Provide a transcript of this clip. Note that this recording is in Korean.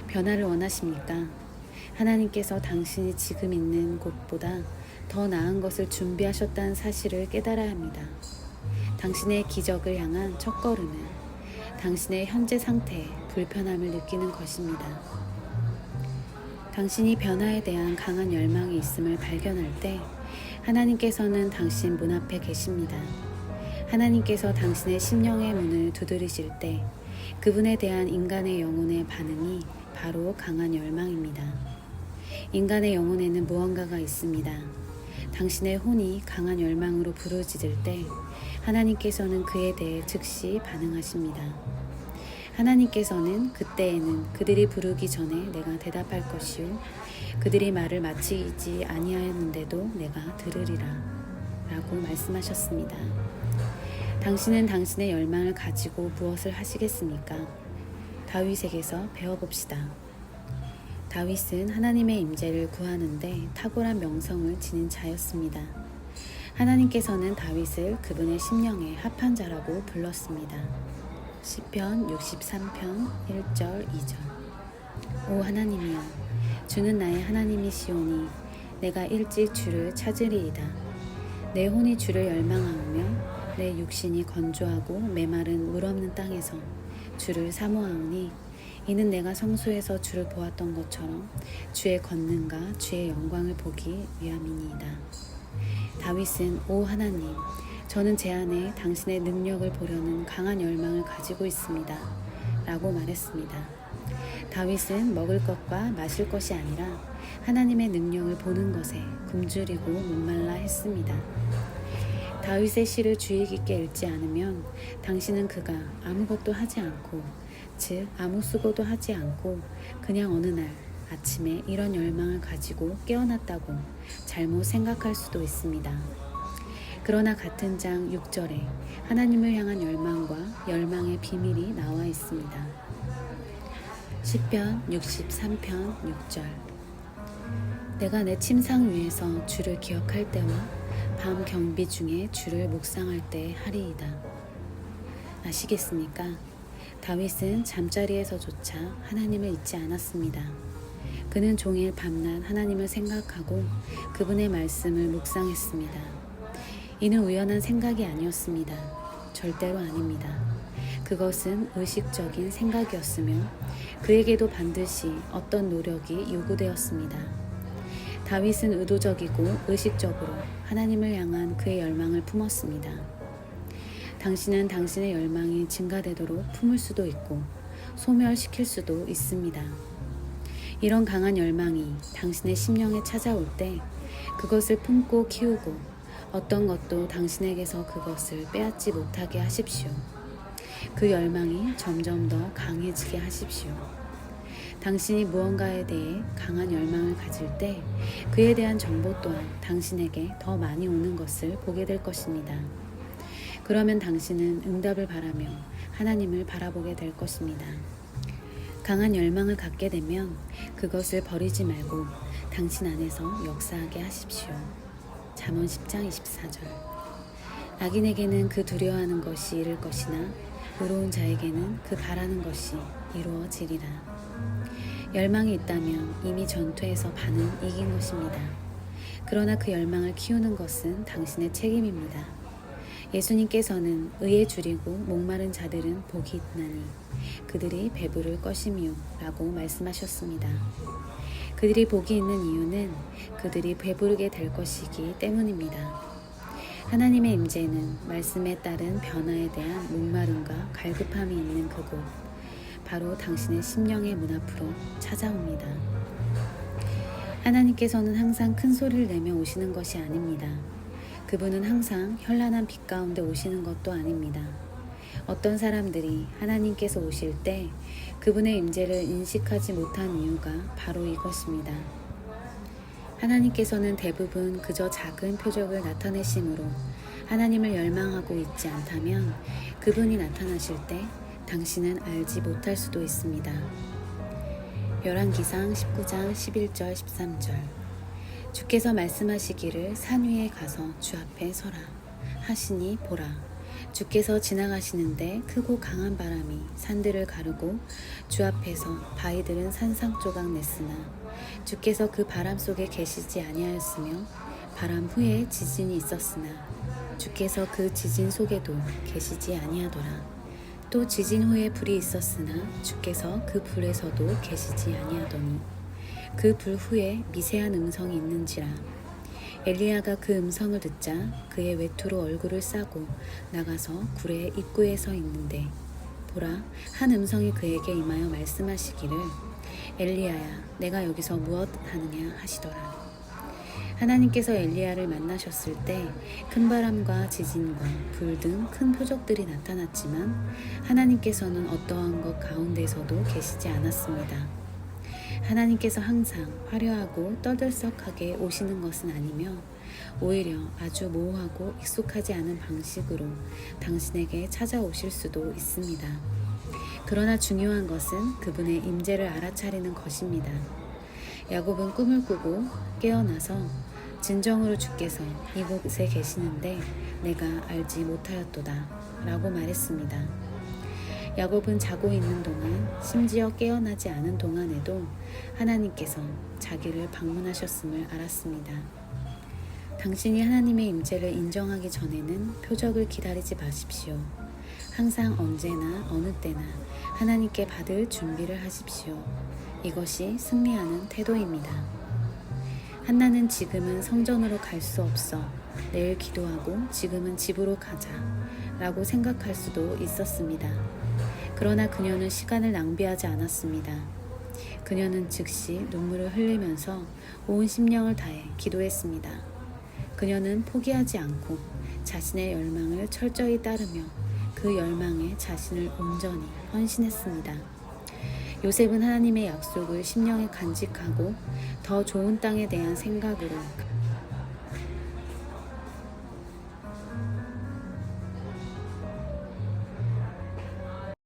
변화를 원하십니까? 하나님께서 당신이 지금 있는 곳보다 더 나은 것을 준비하셨다는 사실을 깨달아야 합니다. 당신의 기적을 향한 첫걸음은 당신의 현재 상태에 불편함을 느끼는 것입니다. 당신이 변화에 대한 강한 열망이 있음을 발견할 때 하나님께서는 당신 문 앞에 계십니다. 하나님께서 당신의 심령의 문을 두드리실 때 그분에 대한 인간의 영혼의 반응이 바로 강한 열망입니다. 인간의 영혼에는 무언가가 있습니다. 당신의 혼이 강한 열망으로 부르짖을 때 하나님께서는 그에 대해 즉시 반응하십니다. 하나님께서는 그때에는 그들이 부르기 전에 내가 대답할 것이요 그들이 말을 마치지 아니하였는데도 내가 들으리라 라고 말씀하셨습니다. 당신은 당신의 열망을 가지고 무엇을 하시겠습니까? 다윗에게서 배워봅시다. 다윗은 하나님의 임재를 구하는데 탁월한 명성을 지닌 자였습니다. 하나님께서는 다윗을 그분의 심령에 합한 자라고 불렀습니다. 시편 63편 1절 2절. 오 하나님이여, 주는 나의 하나님이시오니 내가 일찍 주를 찾으리이다. 내 혼이 주를 열망하오며 내 육신이 건조하고 메마른 물 없는 땅에서 주를 사모하오니 이는 내가 성소에서 주를 보았던 것처럼 주의 권능과 주의 영광을 보기 위함이니이다. 다윗은 오 하나님, 저는 제 안에 당신의 능력을 보려는 강한 열망을 가지고 있습니다 라고 말했습니다. 다윗은 먹을 것과 마실 것이 아니라 하나님의 능력을 보는 것에 굶주리고 목말라 했습니다. 다윗의 시를 주의 깊게 읽지 않으면 당신은 그가 아무것도 하지 않고, 즉 아무 수고도 하지 않고 그냥 어느 날 아침에 이런 열망을 가지고 깨어났다고 잘못 생각할 수도 있습니다. 그러나 같은 장 6절에 하나님을 향한 열망과 열망의 비밀이 나와 있습니다. 시편 63편 6절. 내가 내 침상 위에서 주를 기억할 때와 밤 경비 중에 주를 묵상할 때 하리이다. 아시겠습니까? 다윗은 잠자리에서조차 하나님을 잊지 않았습니다. 그는 종일 밤낮 하나님을 생각하고 그분의 말씀을 묵상했습니다. 이는 우연한 생각이 아니었습니다. 절대로 아닙니다. 그것은 의식적인 생각이었으며 그에게도 반드시 어떤 노력이 요구되었습니다. 다윗은 의도적이고 의식적으로 하나님을 향한 그의 열망을 품었습니다. 당신은 당신의 열망이 증가되도록 품을 수도 있고 소멸시킬 수도 있습니다. 이런 강한 열망이 당신의 심령에 찾아올 때 그것을 품고 키우고 어떤 것도 당신에게서 그것을 빼앗지 못하게 하십시오. 그 열망이 점점 더 강해지게 하십시오. 당신이 무언가에 대해 강한 열망을 가질 때 그에 대한 정보 또한 당신에게 더 많이 오는 것을 보게 될 것입니다. 그러면 당신은 응답을 바라며 하나님을 바라보게 될 것입니다. 강한 열망을 갖게 되면 그것을 버리지 말고 당신 안에서 역사하게 하십시오. 잠언 10장 24절. 악인에게는 그 두려워하는 것이 이를 것이나 의로운 자에게는 그 바라는 것이 이루어지리라. 열망이 있다면 이미 전투에서 반은 이긴 것입니다. 그러나 그 열망을 키우는 것은 당신의 책임입니다. 예수님께서는 의에 줄이고 목마른 자들은 복이 있나니 그들이 배부를 것이미요 라고 말씀하셨습니다. 그들이 복이 있는 이유는 그들이 배부르게 될 것이기 때문입니다. 하나님의 임재는 말씀에 따른 변화에 대한 목마름과 갈급함이 있는 그곳, 바로 당신의 심령의 문 앞으로 찾아옵니다. 하나님께서는 항상 큰 소리를 내며 오시는 것이 아닙니다. 그분은 항상 현란한 빛 가운데 오시는 것도 아닙니다. 어떤 사람들이 하나님께서 오실 때 그분의 임재를 인식하지 못한 이유가 바로 이것입니다. 하나님께서는 대부분 그저 작은 표적을 나타내심으로 하나님을 열망하고 있지 않다면 그분이 나타나실 때 당신은 알지 못할 수도 있습니다. 열왕기상 19장 11절 13절. 주께서 말씀하시기를 산 위에 가서 주 앞에 서라 하시니 보라 주께서 지나가시는데 크고 강한 바람이 산들을 가르고 주 앞에서 바위들은 산상조각 냈으나 주께서 그 바람 속에 계시지 아니하였으며 바람 후에 지진이 있었으나 주께서 그 지진 속에도 계시지 아니하더라. 또 지진 후에 불이 있었으나 주께서 그 불에서도 계시지 아니하더니 그 불 후에 미세한 음성이 있는지라. 엘리야가 그 음성을 듣자 그의 외투로 얼굴을 싸고 나가서 굴의 입구에 서 있는데 보라, 한 음성이 그에게 임하여 말씀하시기를 엘리야야, 내가 여기서 무엇 하느냐 하시더라. 하나님께서 엘리야를 만나셨을 때 큰 바람과 지진과 불 등 큰 표적들이 나타났지만 하나님께서는 어떠한 것 가운데서도 계시지 않았습니다. 하나님께서 항상 화려하고 떠들썩하게 오시는 것은 아니며 오히려 아주 모호하고 익숙하지 않은 방식으로 당신에게 찾아오실 수도 있습니다. 그러나 중요한 것은 그분의 임재를 알아차리는 것입니다. 야곱은 꿈을 꾸고 깨어나서 진정으로 주께서 이곳에 계시는데 내가 알지 못하였도다 라고 말했습니다. 야곱은 자고 있는 동안, 심지어 깨어나지 않은 동안에도 하나님께서 자기를 방문하셨음을 알았습니다. 당신이 하나님의 임재를 인정하기 전에는 표적을 기다리지 마십시오. 항상 언제나 어느 때나 하나님께 받을 준비를 하십시오. 이것이 승리하는 태도입니다. 한나는 지금은 성전으로 갈 수 없어. 내일 기도하고 지금은 집으로 가자 라고 생각할 수도 있었습니다. 그러나 그녀는 시간을 낭비하지 않았습니다. 그녀는 즉시 눈물을 흘리면서 온 심령을 다해 기도했습니다. 그녀는 포기하지 않고 자신의 열망을 철저히 따르며 그 열망에 자신을 온전히 헌신했습니다. 요셉은 하나님의 약속을 심령에 간직하고 더 좋은 땅에 대한 생각으로